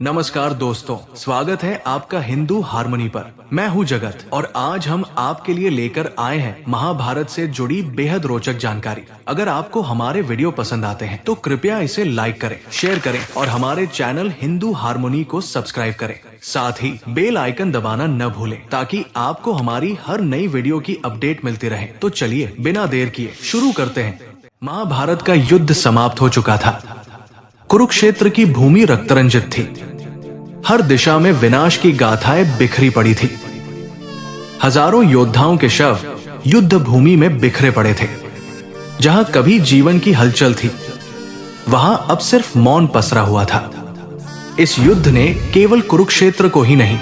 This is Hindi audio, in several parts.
नमस्कार दोस्तों, स्वागत है आपका हिंदू हारमोनी पर। मैं हूं जगत और आज हम आपके लिए लेकर आए हैं महाभारत से जुड़ी बेहद रोचक जानकारी। अगर आपको हमारे वीडियो पसंद आते हैं तो कृपया इसे लाइक करें, शेयर करें और हमारे चैनल हिंदू हारमोनी को सब्सक्राइब करें। साथ ही बेल आइकन दबाना न भूलें ताकि आपको हमारी हर नई वीडियो की अपडेट मिलती रहे। तो चलिए बिना देर किए शुरू करते हैं। महाभारत का युद्ध समाप्त हो चुका था। कुरुक्षेत्र की भूमि रक्तरंजित थी। हर दिशा में विनाश की गाथाएं बिखरी पड़ी थी। हजारों योद्धाओं के शव युद्ध भूमि में बिखरे पड़े थे। जहां कभी जीवन की हलचल थी, वहां अब सिर्फ मौन पसरा हुआ था। इस युद्ध ने केवल कुरुक्षेत्र को ही नहीं,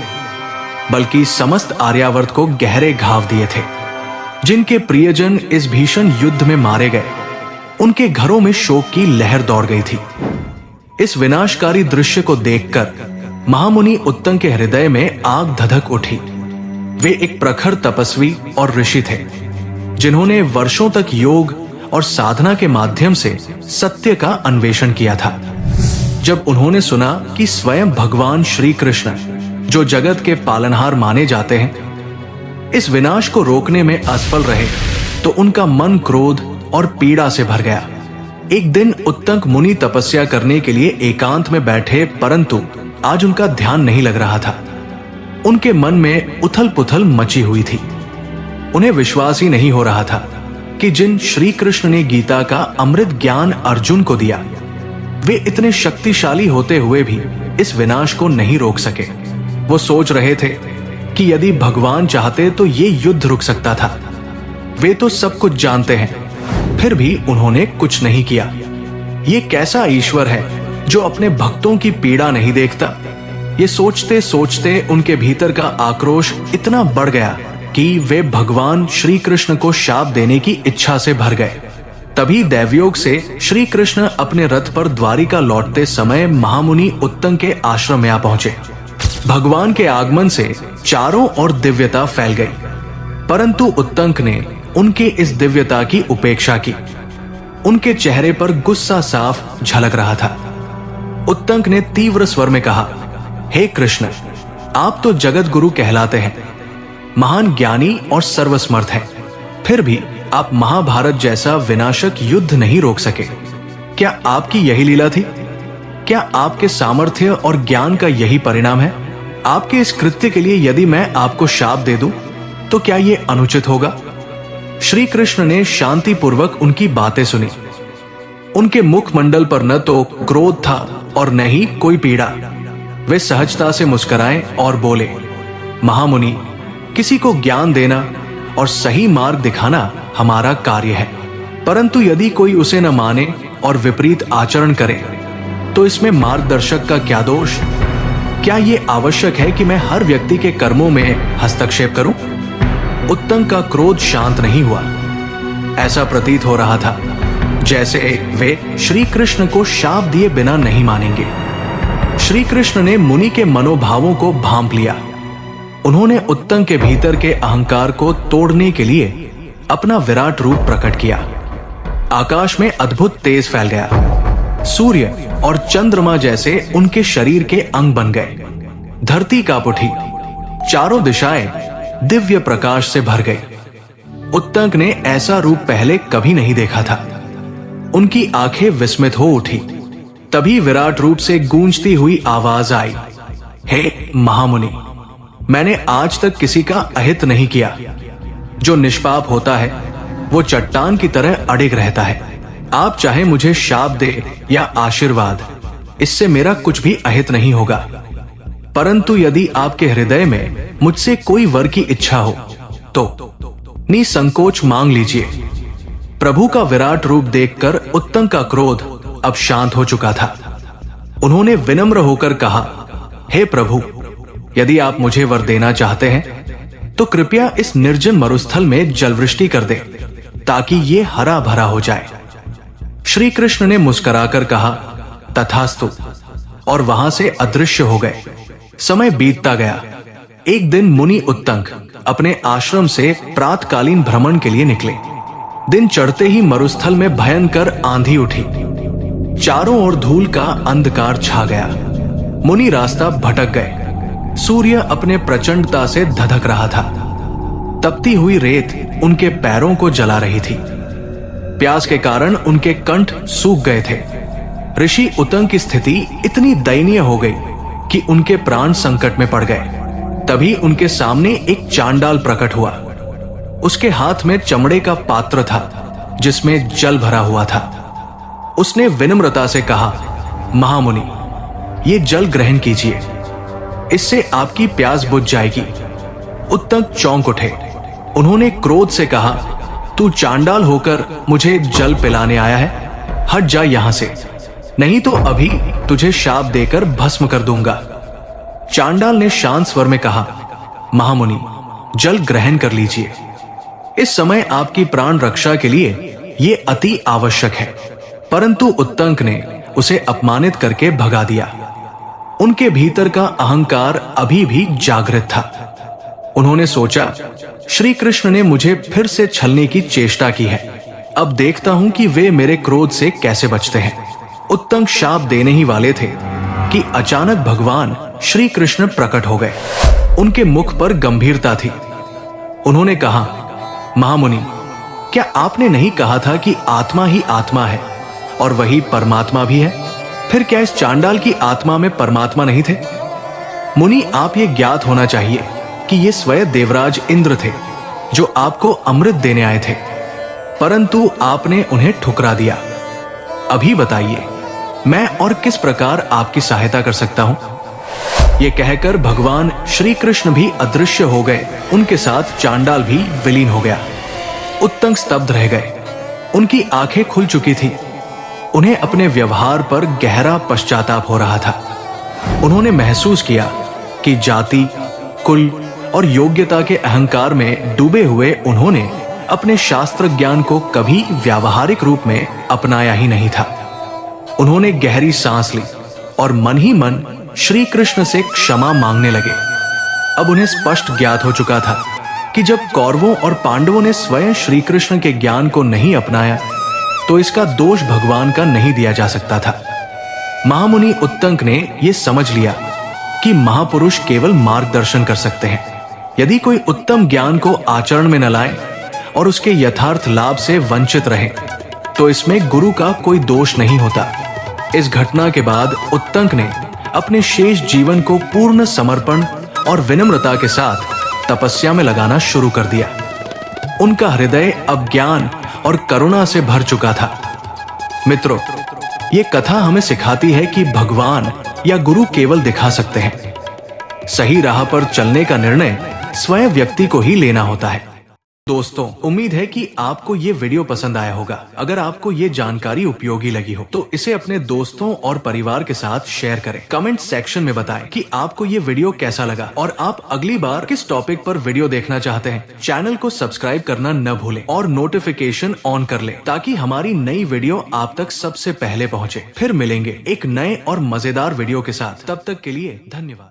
बल्कि समस्त आर्यावर्त को गहरे घाव दिए थे। जिनके प्रियजन इस भीषण युद्ध में मारे गए, उनके घरों में शोक की लहर दौड़ गई थी। इस विनाशकारी दृश्य को देखकर महामुनि उत्तंग के हृदय में आग धधक उठी। वे एक प्रखर तपस्वी और ऋषि थे, जिन्होंने वर्षों तक योग और साधना के माध्यम से सत्य का अन्वेषण किया था। जब उन्होंने सुना कि स्वयं भगवान श्री कृष्ण, जो जगत के पालनहार माने जाते हैं, इस विनाश को रोकने में असफल रहे, तो उनका मन क्रोध और पीड़ा से भर गया। एक दिन उत्तंग मुनि तपस्या करने के लिए एकांत में बैठे, परंतु आज उनका ध्यान नहीं लग रहा था। उनके मन में उथल पुथल मची हुई थी। उन्हें विश्वास ही नहीं हो रहा था कि जिन श्री कृष्ण ने गीता का अमृत ज्ञान अर्जुन को दिया, वे इतने शक्तिशाली होते हुए भी इस विनाश को नहीं रोक सके। वो सोच रहे थे कि यदि भगवान चाहते तो ये युद्ध रुक सकता था। वे तो सब कुछ जानते हैं, फिर भी उन्होंने कुछ नहीं किया। ये कैसा ईश्वर है जो अपने भक्तों की पीड़ा नहीं देखता? ये सोचते सोचते उनके भीतर का आक्रोश इतना बढ़ गया कि वे भगवान श्री कृष्ण को शाप देने की इच्छा से भर गए। तभी दैवयोग से श्री कृष्ण अपने रथ पर द्वारिका लौटते समय महामुनि उत्तंग के आश्रम में आ पहुंचे। भगवान के आगमन से चारों ओर दिव्यता फैल गई, परंतु उत्तंग ने उनके इस दिव्यता की उपेक्षा की। उनके चेहरे पर गुस्सा साफ झलक रहा था। उत्तंग ने तीव्र स्वर में कहा, हे कृष्ण, आप तो जगत गुरु कहलाते हैं, महान ज्ञानी और सर्वसमर्थ हैं, फिर भी आप महाभारत जैसा विनाशक युद्ध नहीं रोक सके। क्या आपकी यही लीला थी? क्या आपके सामर्थ्य और ज्ञान का यही परिणाम है? आपके इस कृत्य के लिए यदि मैं आपको शाप दे दूं, तो क्या यह अनुचित होगा? श्री कृष्ण ने शांतिपूर्वक उनकी बातें सुनी। उनके मुखमंडल पर न तो क्रोध था और न ही कोई पीड़ा। वे सहजता से मुस्कुराए और बोले, महामुनि, किसी को ज्ञान देना और सही मार्ग दिखाना हमारा कार्य है, परंतु यदि कोई उसे न माने और विपरीत आचरण करे, तो इसमें मार्गदर्शक का क्या दोष? क्या ये आवश्यक है कि मैं हर व्यक्ति के कर्मों में हस्तक्षेप करूं? उत्तंग का क्रोध शांत नहीं हुआ। ऐसा प्रतीत हो रहा था जैसे वे श्री कृष्ण को शाप दिए बिना नहीं मानेंगे। श्री कृष्ण ने मुनि के मनोभावों को भांप लिया। उन्होंने उत्तंग के भीतर के अहंकार को तोड़ने के लिए अपना विराट रूप प्रकट किया। आकाश में अद्भुत तेज फैल गया। सूर्य और चंद्रमा जैसे उनके शरीर के अंग बन गए। धरती कांप उठी। चारों दिशाएं दिव्य प्रकाश से भर गई। उत्तंग ने ऐसा रूप पहले कभी नहीं देखा था। उनकी आंखें विस्मित हो उठी। तभी विराट रूप से गूंजती हुई आवाज आई, हे महामुनि, मैंने आज तक किसी का अहित नहीं किया। जो निष्पाप होता है वो चट्टान की तरह अडिग रहता है। आप चाहे मुझे शाप दे या आशीर्वाद, इससे मेरा कुछ भी अहित नहीं होगा। परंतु यदि आपके हृदय में मुझसे कोई वर की इच्छा हो तो निसंकोच मांग लीजिए। प्रभु का विराट रूप देखकर उत्तंग का क्रोध अब शांत हो चुका था। उन्होंने विनम्र होकर कहा, हे प्रभु, यदि आप मुझे वर देना चाहते हैं तो कृपया इस निर्जन मरुस्थल में जलवृष्टि कर दें, ताकि ये हरा भरा हो जाए। श्री कृष्ण ने मुस्कुराकर कहा, तथास्तु, और वहां से अदृश्य हो गए। समय बीतता गया। एक दिन मुनि उत्तंग अपने आश्रम से प्रातकालीन भ्रमण के लिए निकले। दिन चढ़ते ही मरुस्थल में भयंकर आंधी उठी। चारों ओर धूल का अंधकार छा गया। मुनि रास्ता भटक गए। सूर्य अपने प्रचंडता से धधक रहा था। तपती हुई रेत उनके पैरों को जला रही थी। प्यास के कारण उनके कंठ सूख गए थे। ऋषि उतंग की स्थिति इतनी दयनीय हो गई कि उनके प्राण संकट में पड़ गए। तभी उनके सामने एक चांडाल प्रकट हुआ। उसके हाथ में चमड़े का पात्र था जिसमें जल भरा हुआ था। उसने विनम्रता से कहा, महामुनि, ये जल ग्रहण कीजिए, इससे आपकी प्यास बुझ जाएगी। उत्तंग चौंक उठे। उन्होंने क्रोध से कहा, तू चांडाल होकर मुझे जल पिलाने आया है? हट जा यहां से, नहीं तो अभी तुझे शाप देकर भस्म कर दूंगा। चांडाल ने शांत स्वर में कहा, महामुनि, जल ग्रहण कर लीजिए। इस समय आपकी प्राण रक्षा के लिए ये अति आवश्यक है। परंतु उत्तंक ने उसे अपमानित करके भगा दिया। उनके भीतर का अहंकार अभी भी जागृत था। उन्होंने सोचा, श्री कृष्ण ने मुझे फिर से छलने की चेष्टा की है। अब देखता हूं कि वे मेरे क्रोध से कैसे बचते हैं। उत्तंक शाप देने ही वाले थे कि अचानक भगवान श्री कृष्ण प्रकट हो गए। उनके मुख पर गंभीरता थी। उन्होंने कहा, महामुनि, क्या आपने नहीं कहा था कि आत्मा ही आत्मा है और वही परमात्मा भी है? फिर क्या इस चांडाल की आत्मा में परमात्मा नहीं थे? मुनि, आप ये ज्ञात होना चाहिए कि ये स्वयं देवराज इंद्र थे जो आपको अमृत देने आए थे, परंतु आपने उन्हें ठुकरा दिया। अभी बताइए, मैं और किस प्रकार आपकी सहायता कर सकता हूं? ये कहकर भगवान श्री कृष्ण भी अदृश्य हो गए। उनके साथ चांडाल भी विलीन हो गया। उत्तंग स्तब्ध रह गए। उनकी आंखें खुल चुकी थी। उन्हें अपने व्यवहार पर गहरा पश्चाताप हो रहा था। उन्होंने महसूस किया कि जाति, कुल और योग्यता के अहंकार में डूबे हुए उन्होंने अपने शास्त्र ज्ञान को कभी व्यावहारिक रूप में अपनाया ही नहीं था। उन्होंने गहरी सांस ली और मन ही मन श्री कृष्ण से क्षमा मांगने लगे। अब उन्हें स्पष्ट ज्ञात हो चुका था कि जब कौरवों और पांडवों ने स्वयं श्री कृष्ण के ज्ञान को नहीं अपनाया तो इसका दोष भगवान का नहीं दिया जा सकता था। महामुनि उत्तंक ने यह समझ लिया कि महापुरुष केवल मार्गदर्शन कर सकते हैं। यदि कोई उत्तम ज्ञान को आचरण में न लाए और उसके यथार्थ लाभ से वंचित रहे तो इसमें गुरु का कोई दोष नहीं होता। इस घटना के बाद उत्तंक ने अपने शेष जीवन को पूर्ण समर्पण और विनम्रता के साथ तपस्या में लगाना शुरू कर दिया। उनका हृदय अब ज्ञान और करुणा से भर चुका था। मित्रों, ये कथा हमें सिखाती है कि भगवान या गुरु केवल दिखा सकते हैं। सही राह पर चलने का निर्णय स्वयं व्यक्ति को ही लेना होता है। दोस्तों, उम्मीद है कि आपको ये वीडियो पसंद आया होगा। अगर आपको ये जानकारी उपयोगी लगी हो तो इसे अपने दोस्तों और परिवार के साथ शेयर करें। कमेंट सेक्शन में बताएं कि आपको ये वीडियो कैसा लगा और आप अगली बार किस टॉपिक पर वीडियो देखना चाहते हैं। चैनल को सब्सक्राइब करना न भूलें और नोटिफिकेशन ऑन कर लें ताकि हमारी नई वीडियो आप तक सबसे पहले पहुँचे। फिर मिलेंगे एक नए और मजेदार वीडियो के साथ। तब तक के लिए धन्यवाद।